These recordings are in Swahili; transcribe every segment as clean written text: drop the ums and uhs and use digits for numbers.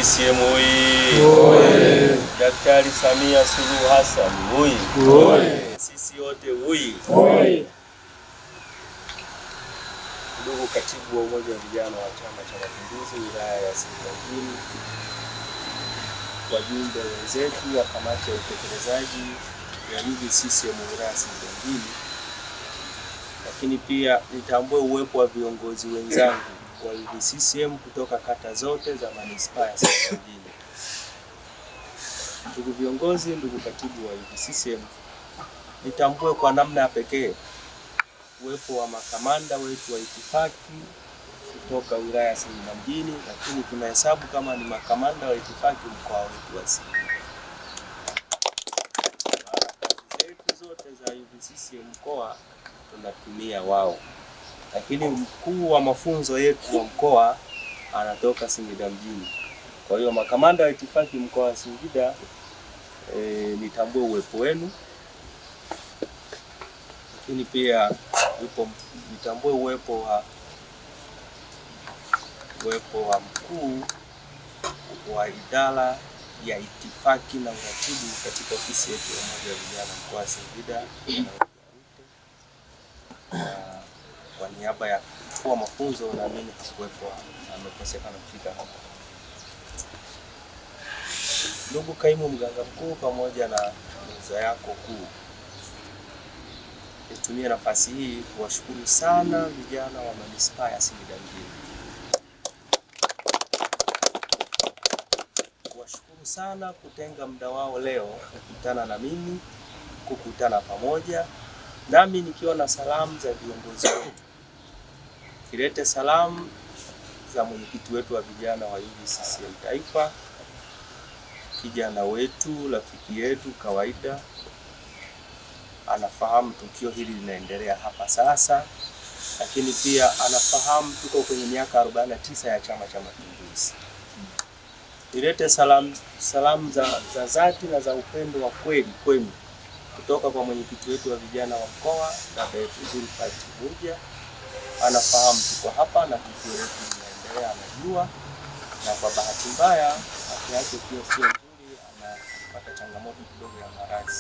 CCM oyee! Daktari Samia Suluhu Hassan oyee! Sisi wote oyee! Ndugu katibu wa umoja wa vijana wa Chama cha Mapinduzi wilaya ya Singida mjini, wajumbe wenzetu wa kamati ya utekelezaji ya UVCCM wilaya ya Singida mjini, lakini pia nitambue uwepo wa viongozi wenzangu wa UVCCM kutoka kata zote za manispaa ya Singida mjini. Ndugu viongozi, ndugu katibu wa UVCCM, nitambue kwa namna ya pekee uwepo wa makamanda wetu wa itifaki kutoka wilaya ya Singida mjini, lakini tunahesabu kama ni makamanda wa itifaki mkoa wetu wa Singida. Kazi zetu zote za UVCCM mkoa tunatumia wao, lakini mkuu wa mafunzo yetu wa mkoa anatoka Singida mjini. Kwa hiyo makamanda wa itifaki mkoa wa Singida, nitambue uwepo wenu, lakini pia nitambue uwepo wa mkuu wa idara ya itifaki na uratibu katika ofisi yetu ya umoja wa vijana mkoa wa Singida. Kwa niaba ya mkuu wa mafunzo, naamini hakuwepo, amekosekana kufika hapa. Ndugu kaimu mganga mkuu pamoja na meza yako kuu, nitumie nafasi hii kuwashukuru sana vijana wa manispaa ya Singida mjini. Kuwashukuru sana kutenga muda wao leo kukutana na mimi, kukutana pamoja nami nikiwa na salamu za viongozi wetu. Kilete salamu za mwenyekiti wetu wa vijana wa UVCCM Taifa, kijana wetu, rafiki yetu kawaida, anafahamu tukio hili linaendelea hapa sasa, lakini pia anafahamu tuko kwenye miaka 49 ya Chama cha Mapinduzi. Nilete salamu za dhati na za upendo wa kweli kwenu kutoka kwa mwenyekiti wetu wa vijana wa mkoa, dada yetu Zulfa Tibuja. Anafahamu tuko hapa na tukio letu linaendelea, anajua, na kwa bahati mbaya afya yake pia sio nzuri, anapata changamoto kidogo ya maradhi,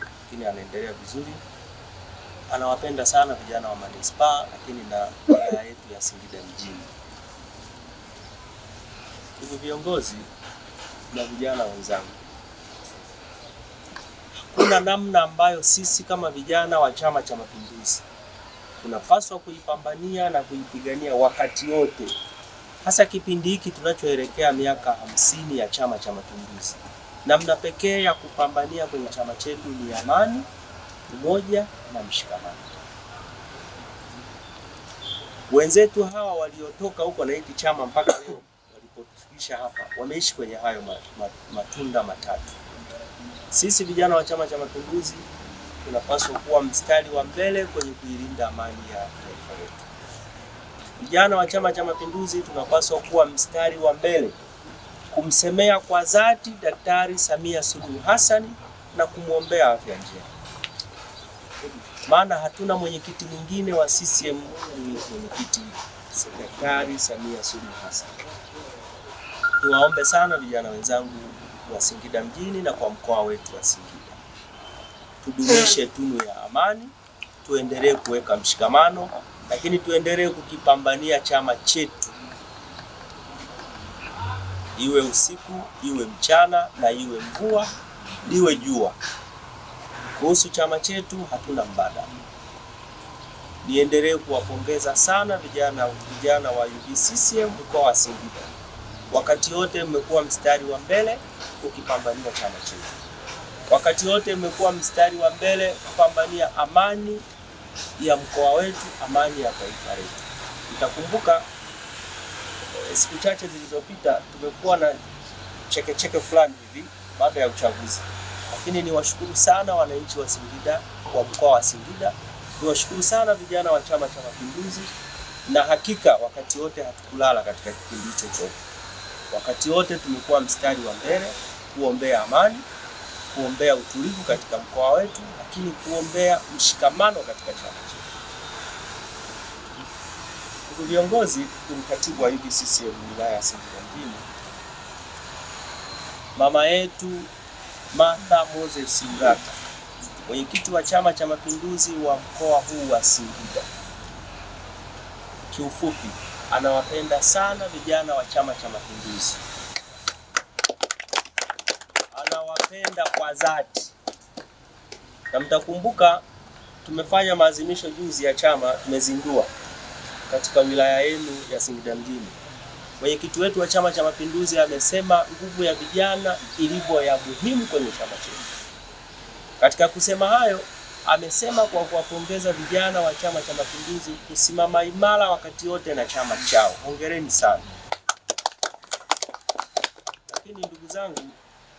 lakini anaendelea vizuri. Anawapenda sana vijana wa manispaa, lakini na wilaya yetu ya Singida mjini. Ndugu viongozi na vijana wenzangu, kuna namna ambayo sisi kama vijana wa Chama cha Mapinduzi tunapaswa kuipambania na kuipigania wakati wote, hasa kipindi hiki tunachoelekea miaka 50 ya Chama cha Mapinduzi. Namna pekee ya kupambania kwenye chama chetu ni amani, umoja na mshikamano. Wenzetu hawa waliotoka huko na hiki chama mpaka leo walipotufikisha hapa, wameishi kwenye hayo matunda matatu. Sisi vijana wa Chama cha Mapinduzi tunapaswa kuwa mstari wa mbele kwenye kuilinda amani ya taifa letu. Vijana wa Chama cha Mapinduzi tunapaswa kuwa mstari wa mbele kumsemea kwa dhati Daktari Samia Suluhu Hassan na kumwombea afya njema. Maana hatuna mwenyekiti mwingine wa CCM ni mwenyekiti Daktari Samia Suluhu Hassan. Niwaombe sana vijana wenzangu wa Singida mjini na kwa mkoa wetu wa Singida, tudumishe tunu ya amani, tuendelee kuweka mshikamano, lakini tuendelee kukipambania chama chetu, iwe usiku, iwe mchana, na iwe mvua, iwe jua. Kuhusu chama chetu hatuna mbadala. Niendelee kuwapongeza sana vijana wa UVCCM mkoa wa Singida. Wakati wote mmekuwa mstari wa mbele ukipambania chama chetu. Wakati wote mmekuwa mstari wa mbele kupambania amani ya mkoa wetu, amani ya taifa letu. Nitakumbuka siku chache zilizopita tumekuwa na cheke fulani hivi baada ya uchaguzi. Lakini niwashukuru sana wananchi wa Singida, wa mkoa wa Singida. Niwashukuru sana vijana wa Chama cha Mapinduzi, na hakika wakati wote hatukulala katika kipindi hicho chote. Wakati wote tumekuwa mstari wa mbele kuombea amani, kuombea utulivu katika mkoa wetu, lakini kuombea mshikamano katika chama chetu. Ndugu viongozi, katibu wa UVCCM wilaya ya Singida mjini, mama yetu Martha Moses Ngata, mwenyekiti wa Chama cha Mapinduzi wa mkoa huu wa Singida. Kiufupi, anawapenda sana vijana wa Chama cha Mapinduzi, anawapenda kwa dhati. Na mtakumbuka tumefanya maadhimisho juzi ya chama, tumezindua katika wilaya yenu ya Singida mjini. Mwenyekiti wetu wa Chama cha Mapinduzi amesema nguvu ya vijana ilivyo ya muhimu kwenye chama chetu. Katika kusema hayo, amesema kwa kuwapongeza vijana wa Chama cha Mapinduzi kusimama imara wakati wote na chama chao. Hongereni sana. Lakini ndugu zangu,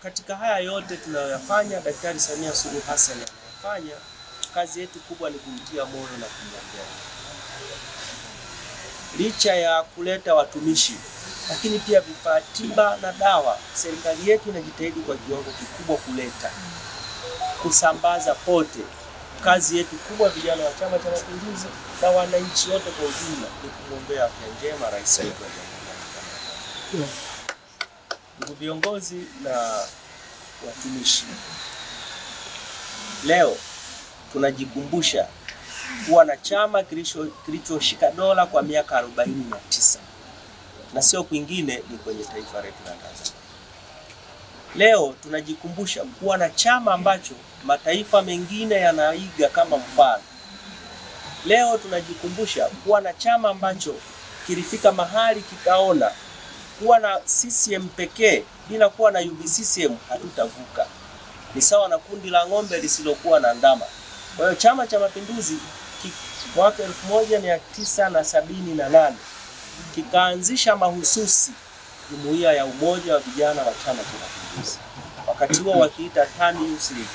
katika haya yote tunayoyafanya, Daktari Samia Suluhu Hassan anayafanya, kazi yetu kubwa ni kumtia moyo na kumwombea. Licha ya kuleta watumishi, lakini pia vifaa tiba na dawa, serikali yetu inajitahidi kwa kiwango kikubwa kuleta, kusambaza pote. Kazi yetu kubwa vijana wa Chama cha Mapinduzi na wananchi wote kwa ujumla ni kumwombea afya njema rais wetu wa Jamhuri. Ndugu viongozi na watumishi, leo tunajikumbusha kuwa na chama kilichoshika dola kwa miaka 49 na sio kwingine, ni kwenye taifa letu la Tanzania. Leo tunajikumbusha kuwa na chama ambacho mataifa mengine yanaiga kama mfano. Leo tunajikumbusha kuwa na chama ambacho kilifika mahali kikaona kuwa na CCM pekee bila kuwa na UVCCM hatutavuka. Ni sawa na kundi la ng'ombe lisilokuwa na ndama. Kwa hiyo Chama cha Mapinduzi mwaka 1978 kikaanzisha mahususi jumuiya ya umoja wa vijana wa Chama cha Mapinduzi. Wakati huo wakiita TANU Youth League.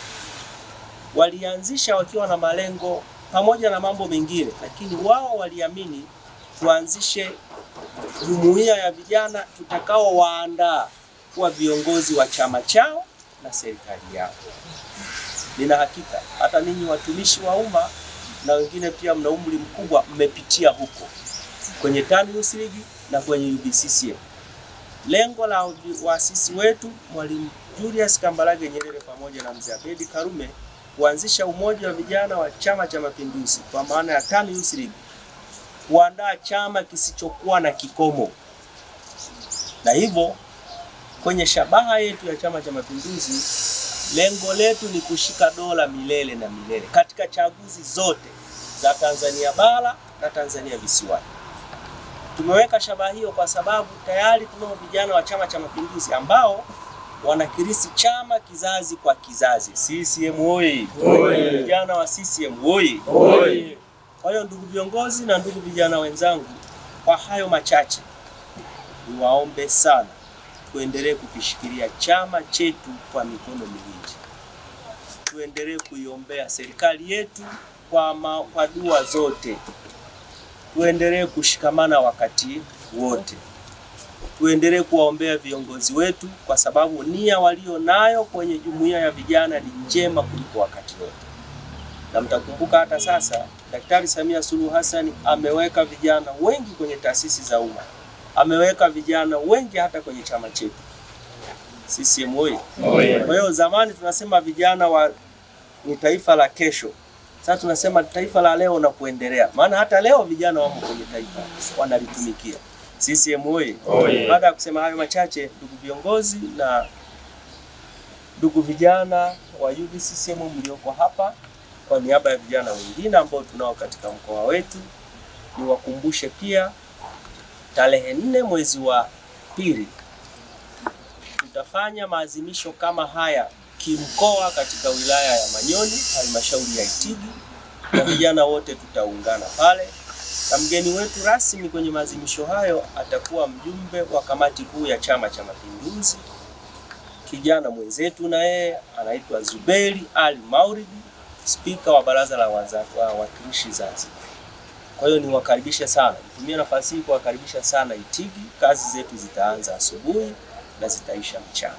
Walianzisha wakiwa na malengo pamoja na mambo mengine, lakini wao waliamini tuanzishe jumuiya ya vijana tutakao waandaa kuwa viongozi wa chama chao na serikali yao. Nina hakika hata ninyi watumishi wa umma na wengine pia mna umri mkubwa mmepitia huko kwenye TANU Youth League na kwenye UVCCM. Lengo la waasisi wetu Mwalimu Julius Kambarage Nyerere pamoja na Mzee Abedi Karume kuanzisha umoja wa vijana wa Chama cha Mapinduzi kwa maana ya TANU Youth League, kuandaa chama kisichokuwa na kikomo. Na hivyo kwenye shabaha yetu ya Chama cha Mapinduzi, lengo letu ni kushika dola milele na milele katika chaguzi zote za Tanzania bara na Tanzania visiwani. Tumeweka shabaha hiyo kwa sababu tayari tunao vijana wa Chama cha Mapinduzi ambao wanakirisi chama kizazi kwa kizazi. CCM oyee! Vijana wa CCM oyee! Kwa hiyo ndugu viongozi na ndugu vijana wenzangu, kwa hayo machache niwaombe sana tuendelee kukishikilia chama chetu kwa mikono miwili. Tuendelee kuiombea serikali yetu kwa dua zote. Tuendelee kushikamana wakati wote. Tuendelee kuwaombea viongozi wetu kwa sababu nia walio nayo kwenye jumuiya ya vijana ni njema kuliko wakati wote. Na mtakumbuka hata sasa Daktari Samia Suluhu Hassan ameweka vijana wengi kwenye taasisi za umma. Ameweka vijana wengi hata kwenye chama chetu. CCM oyee! Kwa hiyo zamani tunasema vijana ni taifa la kesho. Sasa tunasema taifa la leo na kuendelea. Maana hata leo vijana wamo kwenye taifa wanalitumikia. CCM oyee! Baada ya kusema hayo machache, ndugu viongozi na ndugu vijana wa UVCCM mlioko hapa, kwa niaba ya vijana wengine ambao tunao katika mkoa wetu, niwakumbushe pia tarehe 4 mwezi wa pili tutafanya maadhimisho kama haya kimkoa katika wilaya ya Manyoni, halmashauri ya Itigi, na vijana wote tutaungana pale. Na mgeni wetu rasmi kwenye maadhimisho hayo atakuwa mjumbe wa kamati kuu ya Chama cha Mapinduzi, kijana mwenzetu na yeye anaitwa Zuberi Ali Mauridi, spika wa baraza la wawakilishi Zanzibar. Kwa hiyo niwakaribisha sana, nitumie nafasi hii kuwakaribisha sana Itigi. Kazi zetu zitaanza asubuhi na zitaisha mchana.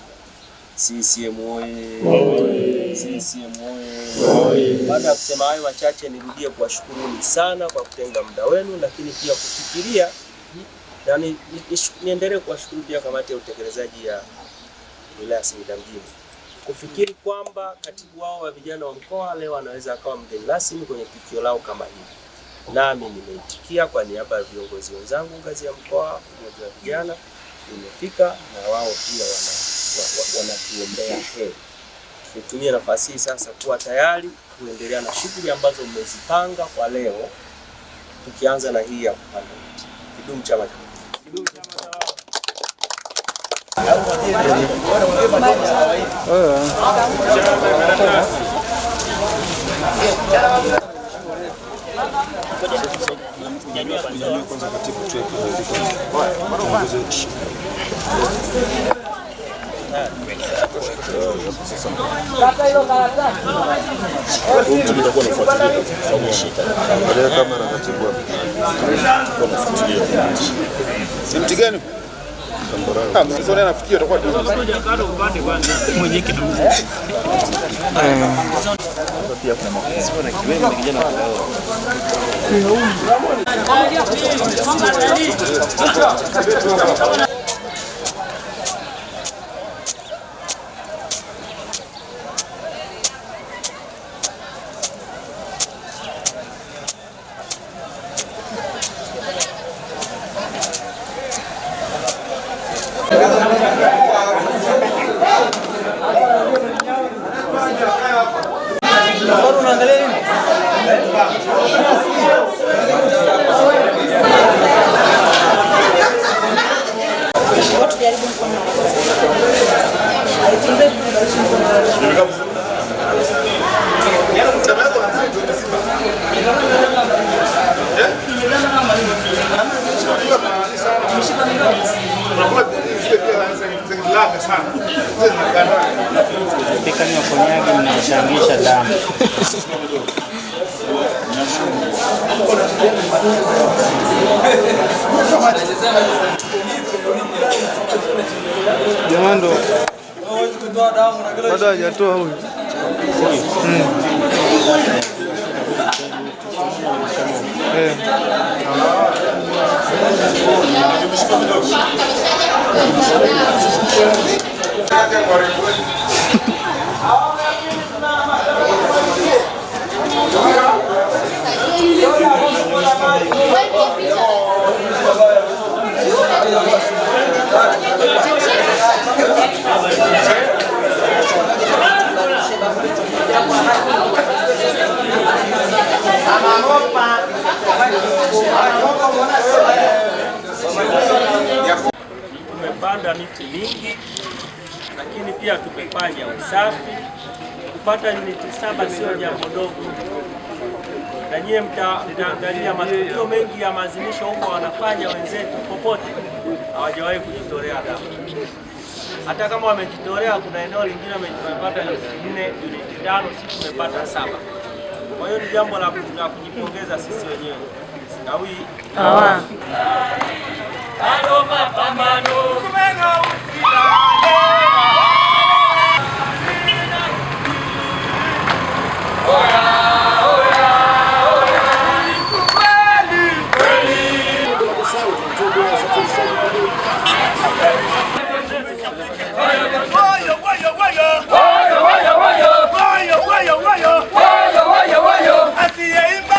CCM oyee! CCM oyee! Baada ya kusema hayo machache, nirudie kuwashukuruni sana kwa kutenga muda wenu, lakini pia kufikiria, yani niendelee kuwashukuru pia kamati ya utekelezaji wilaya Singida mjini kufikiri kwamba katibu wao wa vijana wa mkoa leo anaweza akawa mgeni rasmi kwenye tukio lao kama hili. Nami nimeitikia kwa niaba ya viongozi wenzangu ngazi ya mkoa, umoja wa vijana, nimefika na wao pia wanatuombea heri. Nitumie nafasi hii sasa kuwa tayari kuendelea na shughuli ambazo mmezipanga kwa leo, tukianza na hii ya kupanda miti. Kidumu Chama cha Mapinduzi! Kidumu Chama cha Pikani waponyaji mnachangisha damu. Jamando. Bado hajatoa huyu. Tumepanda miti mingi, lakini pia tumefanya usafi. Kupata miti 7 sio jambo dogo, na nyie mtaangalia matukio mengi ya maadhimisho huko wanafanya wenzetu popote, hawajawahi kujitolea damu. Hata kama wamejitolea, kuna eneo lingine wamepata 4, 5, sisi tumepata 7. Kwa hiyo ni jambo la kujipongeza sisi wenyewe. Sinawi. Mapambano